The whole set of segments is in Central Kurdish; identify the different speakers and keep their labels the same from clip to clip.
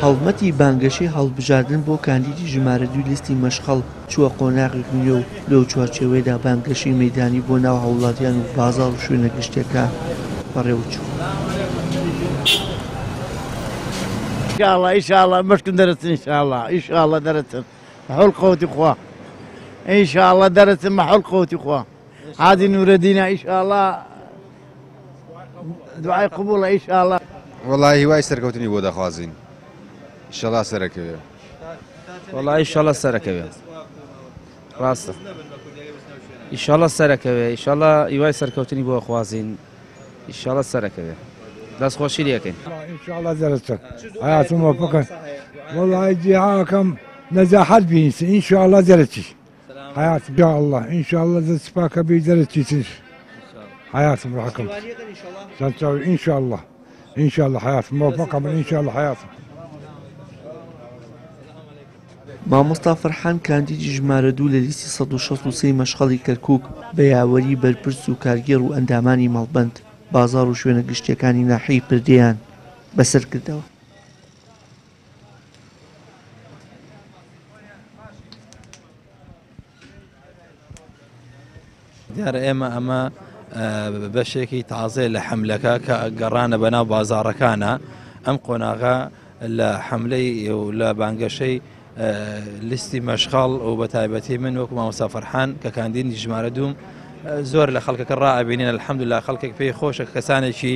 Speaker 1: هەڵمەتی بانگەشەی هەڵبژاردن بۆ کاندیدی ژمارە 2 لیستی مەشخەڵ چووە قۆناغێک نوێ و لەو چوارچێوەیەدا بانگەشەی مەیدانی بۆ ناو هەوڵاتیان و بازاڕ و شوێنە گشتەکە بەڕێوەچوو.
Speaker 2: إن شاء الله مشكل درس إن شاء الله درس محل قوتي إخوة إن شاء الله درس محل قوتي إخوة هذه نور دينا إن شاء الله دعاء قبول إن شاء الله.
Speaker 3: والله هواي سركوتني بودا خوازين إن شاء الله سركوي
Speaker 4: والله إن شاء الله سركوي راسته إن شاء الله سركوي إن شاء الله هواي سركوتني بودا خوازين إن شاء الله سركوي داس خوشي ليكن
Speaker 5: إن شاء الله درست حياة موفقة والله جهاكم نجاحات بينس إن شاء الله درستي حياة إن شاء الله إن شاء الله درست بيدرستي حياة معكم إن شاء الله إن شاء الله حياة موفقة إن شاء الله حياة.
Speaker 1: مامۆستا فەرحان کاندیدی ژمارە 2 لە لیستی 163 مەشخەڵی کەرکووک بە یاوەری بەرپرس و کارگێڕ و ئەندامانی مەڵبەند بازاڕ و شوێنە گشتیەکانی ناحیەی پردەیان بەسەر کردەوە.
Speaker 6: دیارە ئێمە ئەمە بەشێکی تازەیە لە حەملەکە کە گەڕانە بەناو بازاڕەکانە ئەم قۆناغا لە حەملەی و لە بانگەشەی لیستی مەشخەڵ و بە تایبەتی من وەکو مامۆستا فەرحان کە کاندیدی ژمارە 2 زۆر لە خەڵکەکە ڕائەبینێن الحەمدوللا خەڵکێک پێی خۆشە کەسانێکی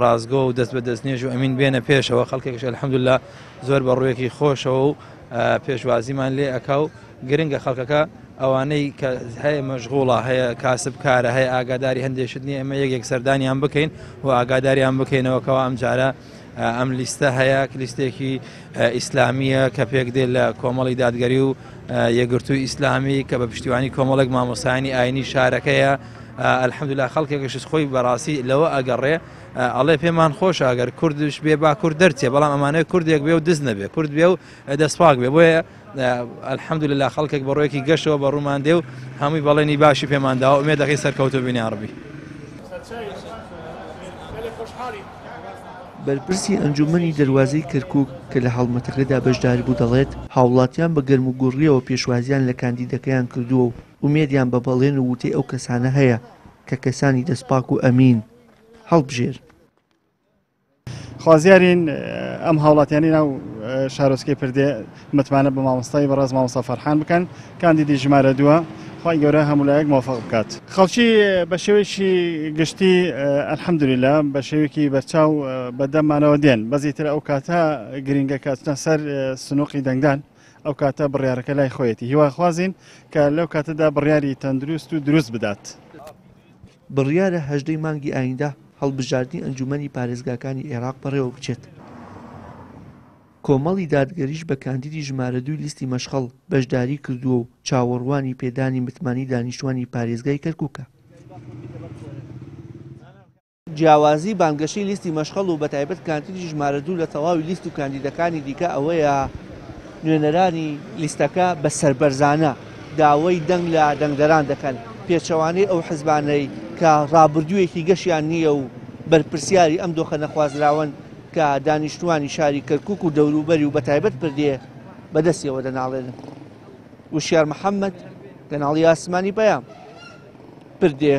Speaker 6: ڕازگۆ و دەست بە دەستنێژ و ئەمین بێنە پێشەوە خەڵکێکش الحەمدوللا زۆر بە ڕوویەکی خۆشەوە و پێشوازیمان لێ ئەکا و گرنگە خەڵکەکە ئەوانەی کە هەیە مەشغوڵە هەیە کاسب کارە هەیە ئاگاداری هەندێشت نیە ئەمە یەکێک سەردانیان بکەین و ئاگاداریان بکەینەوەکەوە ئەم جارە ئەم لیستە هەیە لیستێکی ئیسلامیە کە پێک دێت لە کۆمەڵی دادگەری و یەکگرتووی ئیسلامی کە بە پشتیوانی کۆمەڵێک مامۆستایانی ئاینی شارەکەیە الحەمدوللا خەڵکێکش خۆی بەڕاستی لەوە ئەگەڕێ ئەڵێ پێمان خۆش ئەگەر کوردش بێ با کورد دەرچێ بەڵام ئەمانەیە کوردێک بێ و دز نەبێ کورد بێ و دەستپاک بێ بۆیە الحەمدوللا خەڵکێک بە ڕۆیەکی گەشتەوە بە ڕوومان دێ و هەمووی بەڵێنی باشی پێمانداوە ئومێد دەکەی سەرکەوتو بینی عەربی.
Speaker 1: بەرپرسی ئەنجومەنی دەروازەی کەرکووک کە لە هەڵمەتەکەدا بەشدار بوو دەڵێت هاوڵاتیان بە گەرم و گوڕیەوە پێشوازیان لە کاندیدەکەیان کردووە و ئومێدیان بە بەڵێن و وتەی ئەو کەسانە هەیە کە کەسانی دەستپاک و ئەمین هەڵبژێر.
Speaker 7: خوازیارین ئەم هاوڵاتیانی ناو شارۆچکەی پردێ متمانە بە مامۆستای بەڕاست مامۆستا فەرحان بکەن کاندیدی ژمارە 2 خی گەورە هەمولایەک موفق بکات. خەڵکی بە شێوەیەکی گشتی ئەلحەمدولیلا بە شێوەیەکی بەرچاو بەدەممانەوە دێن بەزیتر ئەو کاتە گرنگە کاتنە سەر سنووقی دەنگدان ئەو کاتە بڕیارەکە لای خۆیەتی هیواخوازین کە لەو کاتەدا بڕیاری تەندروست و دروست بدات.
Speaker 1: بڕیارە 18 مانگی ئایندا هەڵبژاردنی ئەنجومەنی پارێزگاکانی عێراق بەڕێوە بچێت. کۆمەڵی دادگەریش بە کاندیدی ژمارە 2 لیستی مەشخەڵ بەشداری کردووە و چاوەڕوانی پێدانی متمانی دانیشتوانی پارێزگای کەرکووکە. جیاوازی بانگەشەی لیستی مەشخەڵ و بەتایبەت کاندیدی ژمارە 2 لە تەواوی لیست و کاندیدەکانی دیکە ئەوەیە نوێنەرانی لیستەکە بە سەربەرزانە داوای دەنگ لە دەنگدەران دەکەن پێچەوانەی ئەو حزبانەی کە ڕابردوویەکی گەشیان نییە و بەرپرسیاری ئەم دۆخە نەخوازراون کە دانیشتوانی شاری کەرکووک و دەوروبەری و بەتایبەت پردێ بەدەستیەوە دەناڵێنن. وشیار محەممەد کەناڵی ئاسمانی بەیان پردێ.